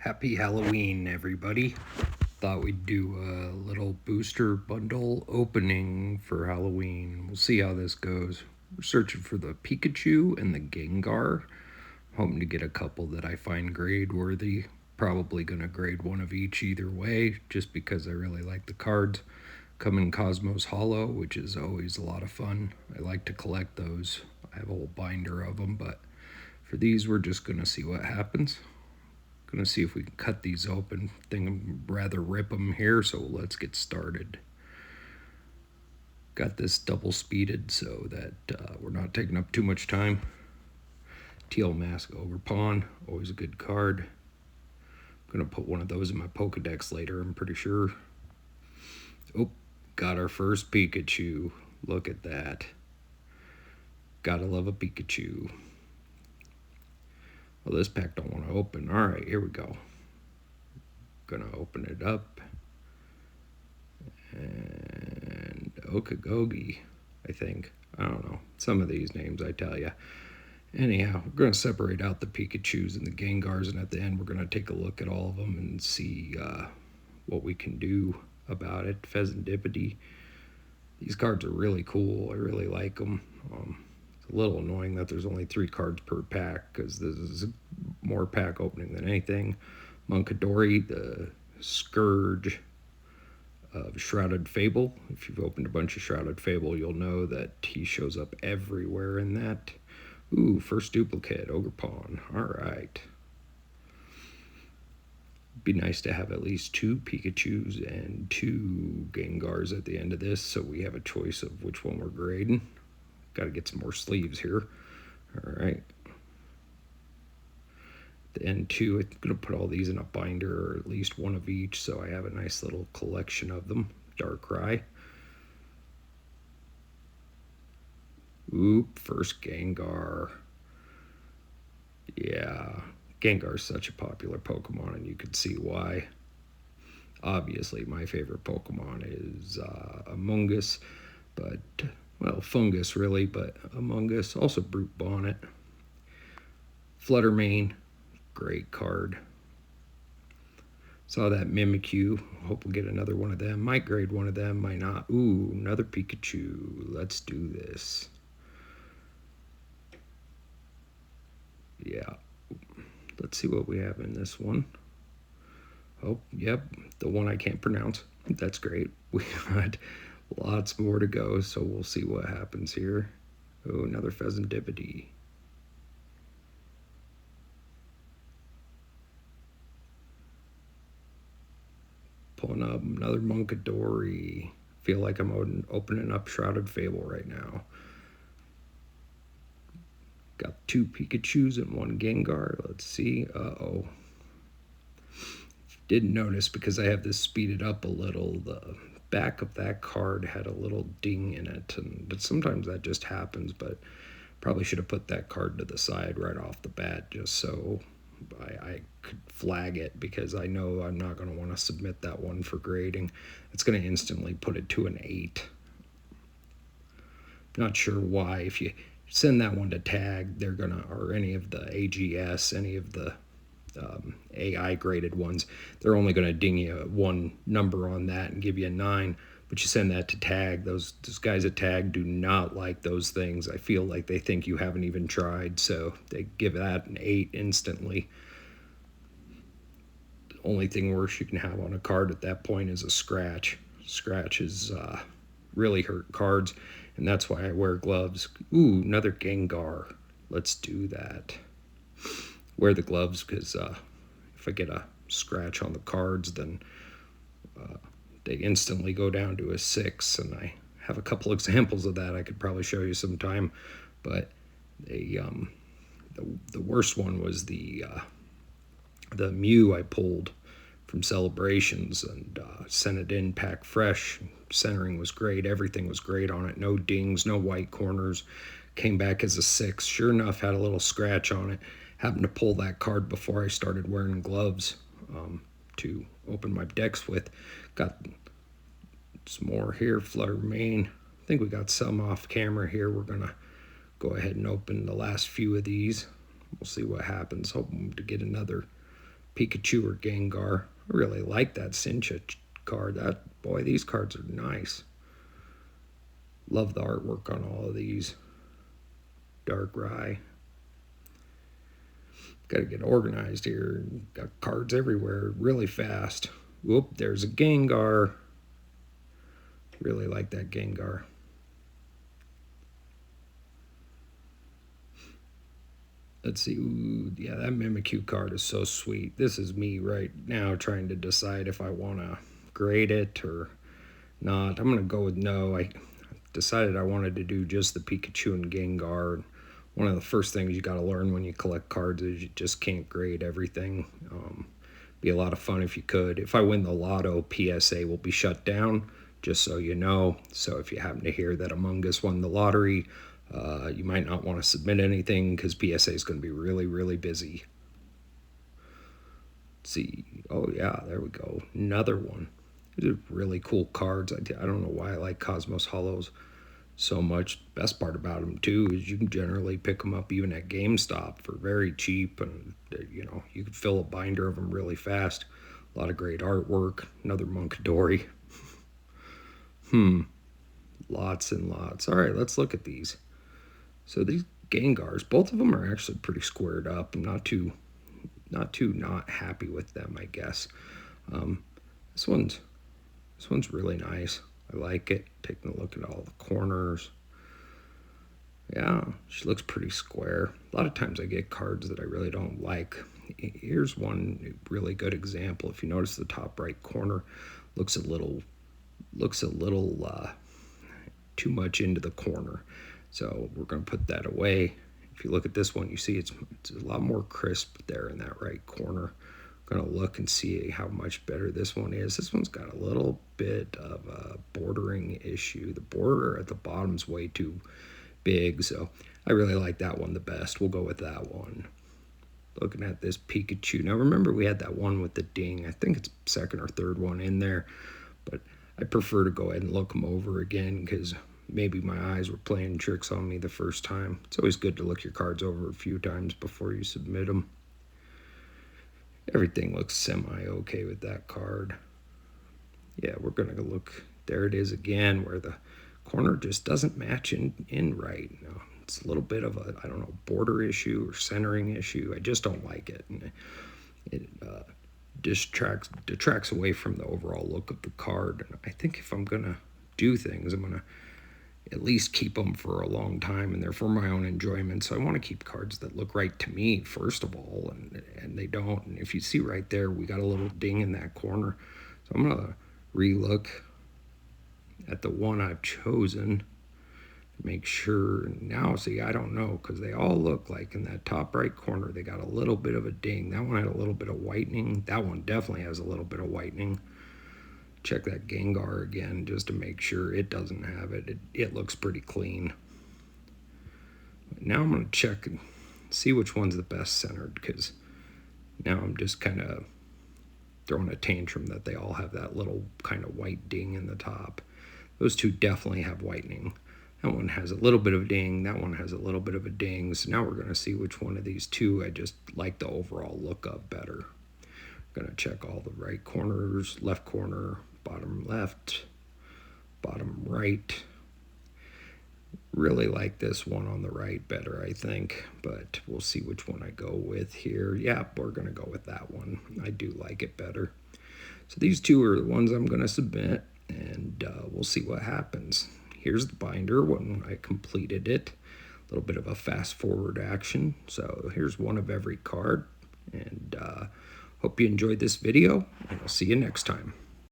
Happy Halloween, everybody. Thought we'd do a little booster bundle opening for Halloween. We'll see how this goes. We're searching for the Pikachu and the Gengar. Hoping to get a couple that I find grade worthy. Probably going to grade one of each either way, just because I really like the cards. Come in Cosmos Hollow, which is always a lot of fun. I like to collect those. I have a whole binder of them, but for these, we're just going to see what happens. Gonna see if we can cut these open. Think I'd rather rip them here, so let's get started. Got this double speeded so that we're not taking up too much time. Teal Mask Ogre Pawn, always a good card. I'm gonna put one of those in my Pokedex later, I'm pretty sure. Oh, got our first Pikachu. Look at that. Gotta love a Pikachu. Well, this pack don't want to open. All right, here we go. Gonna open it up. And Okagogi, I think. I don't know. Some of these names, I tell you. Anyhow, we're going to separate out the Pikachus and the Gengars, and at the end, we're going to take a look at all of them and see what we can do about it. Pheasantipity. These cards are really cool. I really like them. It's a little annoying that there's only 3 cards per pack because this is more pack opening than anything. Munkidori, the Scourge of Shrouded Fable. If you've opened a bunch of Shrouded Fable, you'll know that he shows up everywhere in that. Ooh, first duplicate, Ogre Pawn. Alright. Be nice to have at least 2 Pikachus and 2 Gengars at the end of this, so we have a choice of which one we're grading. Got to get some more sleeves here. Alright. The end too, I'm going to put all these in a binder, or at least one of each, so I have a nice little collection of them. Darkrai. Oop, first Gengar. Yeah, Gengar's such a popular Pokemon, and you can see why. Obviously, my favorite Pokemon is Among Us, but, well, Fungus really, but Among Us. Also Brute Bonnet. Fluttermane, great card. Saw that Mimikyu. Hope we'll get another one of them. Might grade one of them, might not. Ooh, another Pikachu. Let's do this. Yeah. Let's see what we have in this one. Oh, yep, the one I can't pronounce. That's great. We got lots more to go, so we'll see what happens here. Oh, another Pheasantipity. Pulling up another Munkidori. Feel like I'm opening up Shrouded Fable right now. Got 2 Pikachus and 1 Gengar. Let's see. Uh-oh. Didn't notice because I have this speeded up a little. The back of that card had a little ding in it, and sometimes that just happens, but probably should have put that card to the side right off the bat just so I could flag it, because I know I'm not going to want to submit that one for grading. It's going to instantly put it to an 8. Not sure why. If you send that one to tag, they're going to, or any of the AGS, any of the AI graded ones, they're only going to ding you one number on that and give you a 9. But you send that to tag, those guys at tag do not like those things. I feel like they think you haven't even tried, so they give that an 8 instantly. The only thing worse you can have on a card at that point is a scratch. Scratches really hurt cards, and that's why I wear gloves. Ooh, another Gengar. Let's do that. Wear the gloves because if I get a scratch on the cards, then they instantly go down to a 6, and I have a couple examples of that I could probably show you sometime, but the worst one was the Mew I pulled from Celebrations and sent it in pack fresh. Centering was great, everything was great on it, no dings, no white corners. Came back as a 6. Sure enough, had a little scratch on it. Happened to pull that card before I started wearing gloves to open my decks with. Got some more here. Fluttermane. I think we got some off camera here. We're going to go ahead and open the last few of these. We'll see what happens. Hoping to get another Pikachu or Gengar. I really like that Cincha card. Boy, these cards are nice. Love the artwork on all of these. Darkrai. Got to get organized here. Got cards everywhere really fast. Whoop, there's a Gengar. Really like that Gengar. Let's see. Ooh, yeah, that Mimikyu card is so sweet. This is me right now trying to decide if I want to grade it or not. I'm going to go with no. I decided I wanted to do just the Pikachu and Gengar. One of the first things you got to learn when you collect cards is you just can't grade everything. Be a lot of fun if you could. If I win the lotto, PSA will be shut down, just so you know. So if you happen to hear that Among Us won the lottery, you might not want to submit anything because PSA is going to be really, really busy. Let's see. Oh, yeah, there we go. Another one. These are really cool cards. I don't know why I like Cosmos Hollows so much. Best part about them too is you can generally pick them up even at GameStop for very cheap, and you could fill a binder of them really fast. A lot of great artwork. Another Monkadori. Lots and lots. All right, let's look at these. So these Gengars, both of them are actually pretty squared up. I'm not too not happy with them, I guess. This one's really nice. I like it. Taking a look at all the corners. Yeah, she looks pretty square. A lot of times I get cards that I really don't like. Here's one really good example. If you notice the top right corner looks a little too much into the corner. So we're going to put that away. If you look at this one, you see it's a lot more crisp there in that right corner. Going to look and see how much better this one is. This one's got a little bit of a bordering issue. The border at the bottom's way too big, so I really like that one the best. We'll go with that one. Looking at this Pikachu. Now remember we had that one with the ding. I think it's second or third one in there, but I prefer to go ahead and look them over again because maybe my eyes were playing tricks on me the first time. It's always good to look your cards over a few times before you submit them. Everything looks semi-okay with that card. Yeah, we're going to look. There it is again, where the corner just doesn't match in right. No, it's a little bit of a, I don't know, border issue or centering issue. I just don't like it. And it detracts away from the overall look of the card. And I think if I'm going to do things, I'm going to at least keep them for a long time, and they're for my own enjoyment. So I want to keep cards that look right to me, first of all, and they don't. And if you see right there, we got a little ding in that corner. So I'm going to re-look at the one I've chosen to make sure. Now, see, I don't know, because they all look like in that top right corner, they got a little bit of a ding. That one had a little bit of whitening. That one definitely has a little bit of whitening. Check that Gengar again just to make sure it doesn't have it. It looks pretty clean. Now I'm going to check and see which one's the best centered, because now I'm just kind of throwing a tantrum that they all have that little kind of white ding in the top. Those two definitely have whitening. That one has a little bit of a ding. That one has a little bit of a ding. So now we're going to see which one of these two I just like the overall look of better. Going to check all the right corners, left corner, bottom left, bottom right. Really like this one on the right better, I think, but we'll see which one I go with here. Yeah, we're going to go with that one. I do like it better. So these two are the ones I'm going to submit, and we'll see what happens. Here's the binder when I completed it. A little bit of a fast forward action. So here's one of every card, and hope you enjoyed this video, and I'll see you next time.